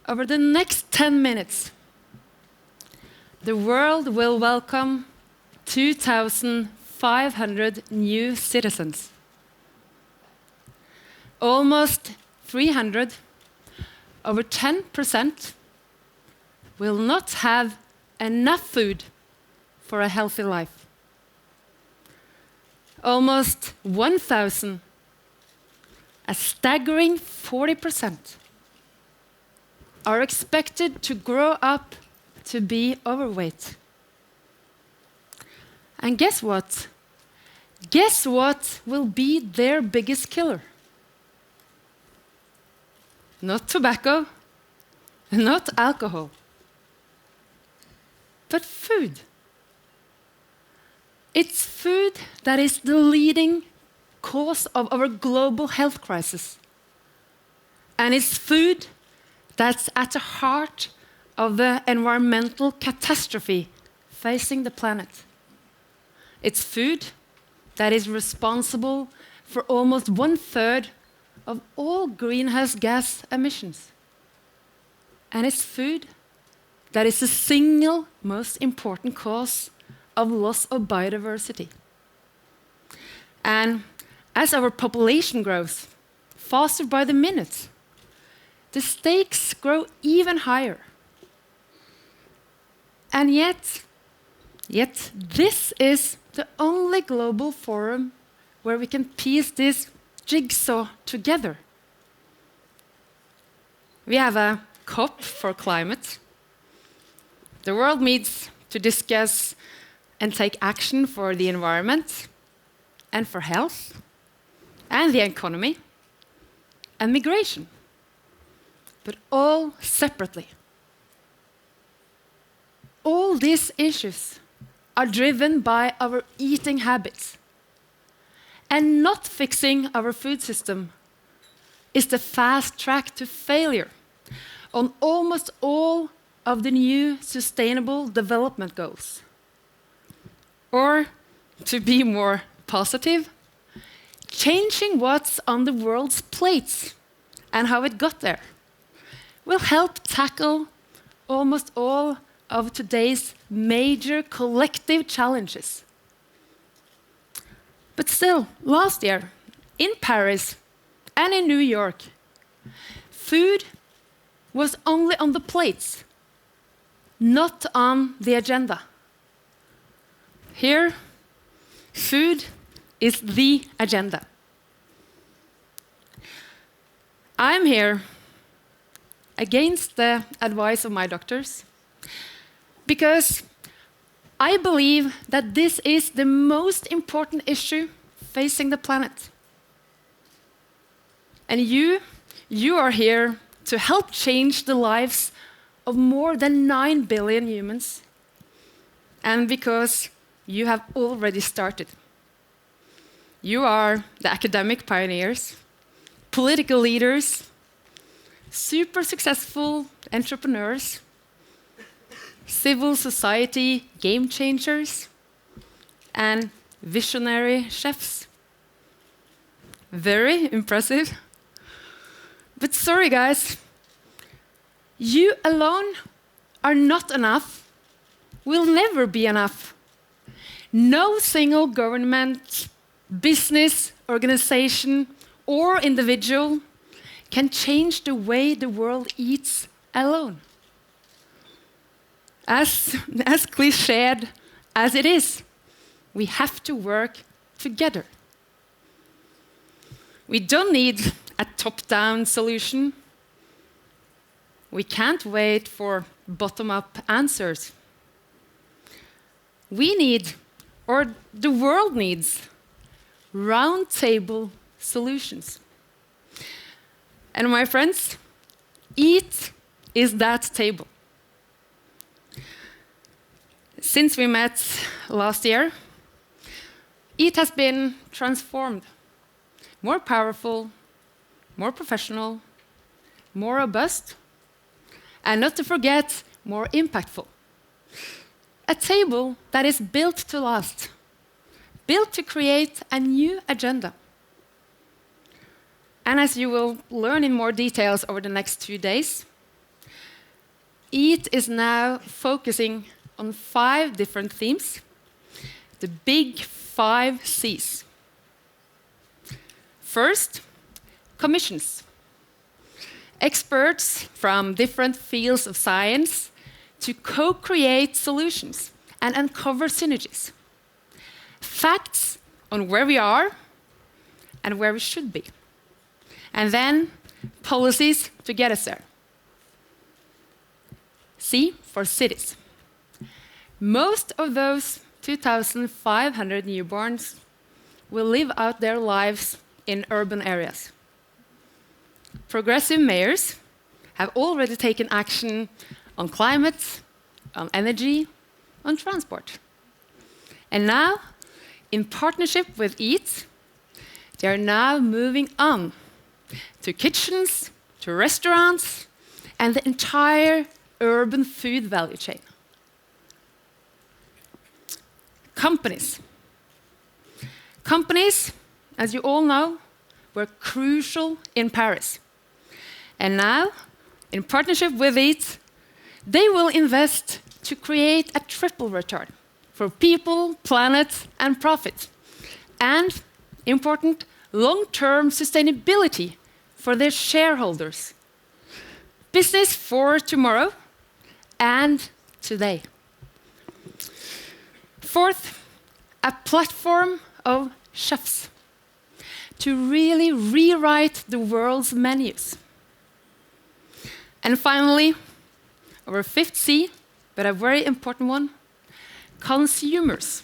Over the next 10 minutes, the world will welcome 2,500 new citizens. Almost 300, over 10%, will not have enough food for a healthy life. Almost 1,000, a staggering 40%, are expected to grow up to be overweight. And guess what? Guess what will be their biggest killer? Not tobacco, not alcohol, but food. It's food that is the leading cause of our global health crisis. And it's food that's at the heart of the environmental catastrophe facing the planet. It's food that is responsible for almost 1/3 of all greenhouse gas emissions. And it's food that is the single most important cause of loss of biodiversity. And as our population grows faster by the minute, the stakes grow even higher. And yet this is the only global forum where we can piece this jigsaw together. We have a COP for climate. The world meets to discuss and take action for the environment and for health and the economy and migration, but all separately. All these issues are driven by our eating habits, and not fixing our food system is the fast track to failure on almost all of the new Sustainable Development Goals. Or, to be more positive, changing what's on the world's plates and how it got there will help tackle almost all of today's major collective challenges. But still, last year, in Paris and in New York, food was only on the plates, not on the agenda. Here, food is the agenda. I'm here against the advice of my doctors because I believe that this is the most important issue facing the planet. And you are here to help change the lives of more than 9 billion humans. And because you have already started. You are the academic pioneers, political leaders, super successful entrepreneurs, civil society game changers, and visionary chefs. Very impressive. But sorry guys, you alone are not enough, will never be enough. No single government, business, organization, or individual can change the way the world eats alone. As cliched as it is, we have to work together. We don't need a top-down solution. We can't wait for bottom-up answers. We need, or the world needs, round-table solutions. And my friends, EAT is that table. Since we met last year, EAT has been transformed. More powerful, more professional, more robust, and not to forget, more impactful. A table that is built to last, built to create a new agenda. And as you will learn in more details over the next 2 days, EAT is now focusing on 5 different themes, the big 5 C's. First, commissions. Experts from different fields of science to co-create solutions and uncover synergies. Facts on where we are and where we should be. And then policies to get us there. C for cities. Most of those 2,500 newborns will live out their lives in urban areas. Progressive mayors have already taken action on climate, on energy, on transport. And now, in partnership with EAT, they are now moving on to kitchens, to restaurants, and the entire urban food value chain. Companies. Companies, as you all know, were crucial in Paris. And now, in partnership with EAT, they will invest to create a triple return for people, planet, and profit. And, important, long-term sustainability for their shareholders. Business for tomorrow and today. Fourth, a platform of chefs to really rewrite the world's menus. And finally, our 5th C, but a very important one, consumers.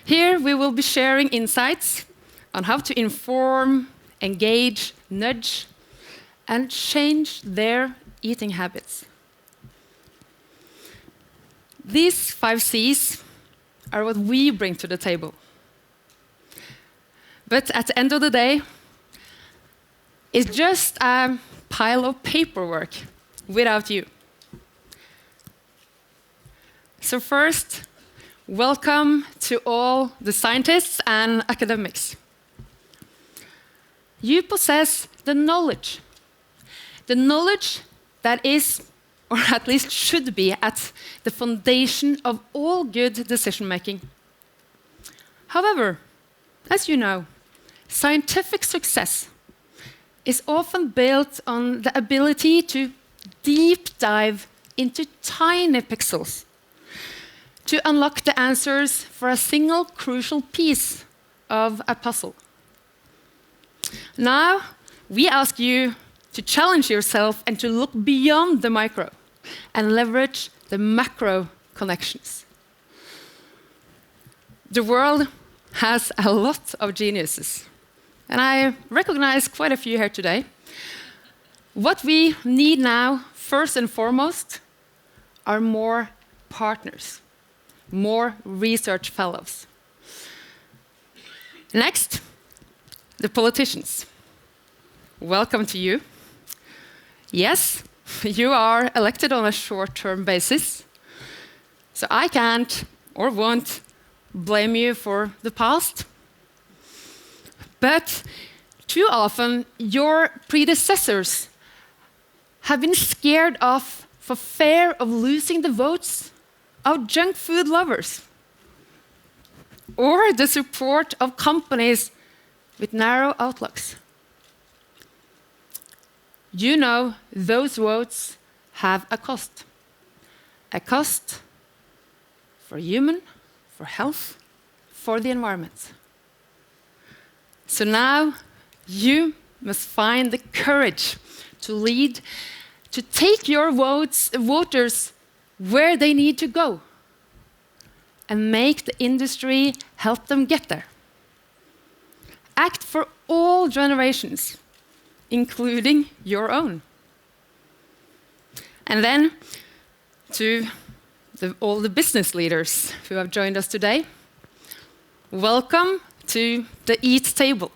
Here we will be sharing insights on how to inform, engage, nudge, and change their eating habits. These 5 C's are what we bring to the table. But at the end of the day, it's just a pile of paperwork without you. So first, welcome to all the scientists and academics. You possess the knowledge that is, or at least should be, at the foundation of all good decision-making. However, as you know, scientific success is often built on the ability to deep dive into tiny pixels to unlock the answers for a single crucial piece of a puzzle. Now, we ask you to challenge yourself and to look beyond the micro and leverage the macro connections. The world has a lot of geniuses, and I recognize quite a few here today. What we need now, first and foremost, are more partners, more research fellows. Next, the politicians. Welcome to you. Yes, you are elected on a short-term basis, so I can't or won't blame you for the past. But too often, your predecessors have been scared off for fear of losing the votes of junk food lovers or the support of companies with narrow outlooks. You know those votes have a cost for human, for health, for the environment. So now you must find the courage to lead, to take your voters where they need to go and make the industry help them get there. Act for all generations, including your own. And then to all the business leaders who have joined us today, welcome to the EAT table.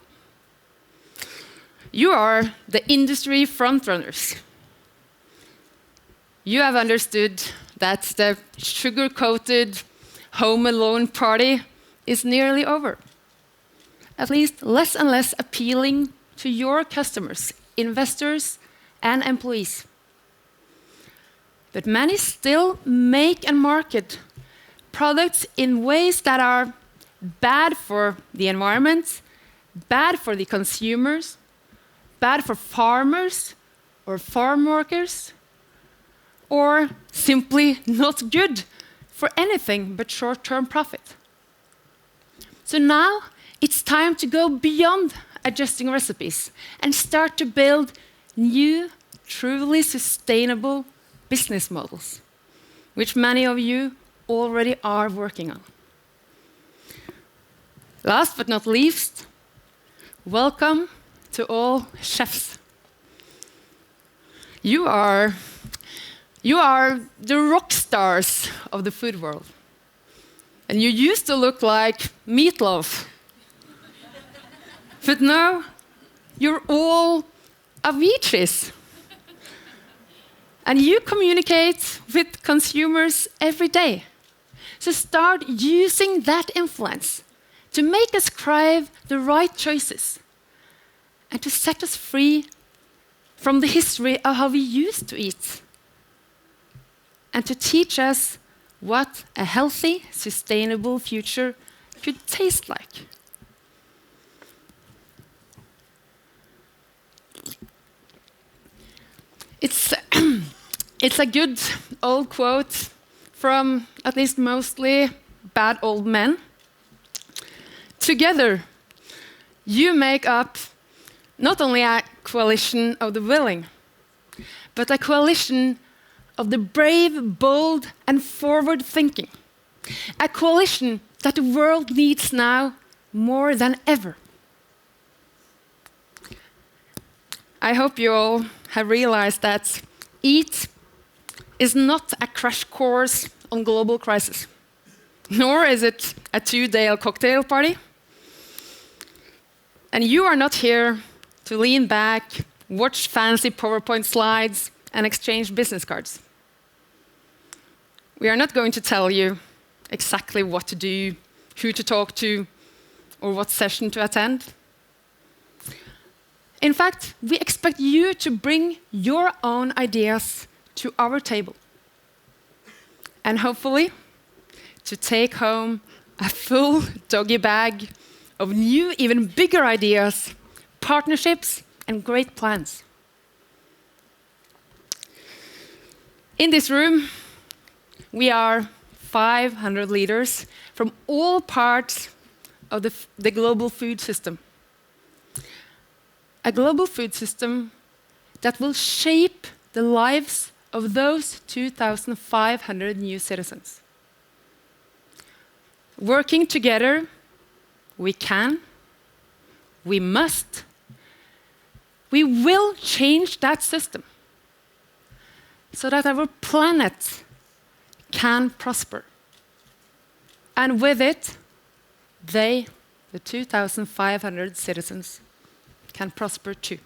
You are the industry frontrunners. You have understood that the sugar-coated home alone party is nearly over. At least less and less appealing to your customers, investors, and employees. but many still make and market products in ways that are bad for the environment, bad for the consumers, bad for farmers or farm workers, or simply not good for anything but short-term profit. So now it's time to go beyond adjusting recipes and start to build new, truly sustainable business models, which many of you already are working on. Last but not least, welcome to all chefs. You are the rock stars of the food world. And you used to look like meatloaf. But now, you're all Aviciis. And you communicate with consumers every day. So start using that influence to make us crave the right choices and to set us free from the history of how we used to eat and to teach us what a healthy, sustainable future could taste like. It's a good old quote from at least mostly bad old men. Together, you make up not only a coalition of the willing, but a coalition of the brave, bold, and forward-thinking. A coalition that the world needs now more than ever. I hope you all have realized that EAT is not a crash course on global crisis, nor is it a two-day cocktail party. And you are not here to lean back, watch fancy PowerPoint slides, and exchange business cards. We are not going to tell you exactly what to do, who to talk to, or what session to attend. In fact, we expect you to bring your own ideas to our table. And hopefully, to take home a full doggy bag of new, even bigger ideas, partnerships, and great plans. In this room, we are 500 leaders from all parts of the global food system. A global food system that will shape the lives of those 2,500 new citizens. Working together, we can, we must, we will change that system so that our planet can prosper. And with it, they, the 2,500 citizens, can prosper too.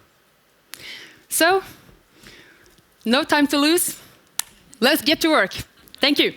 So, no time to lose. Let's get to work. Thank you.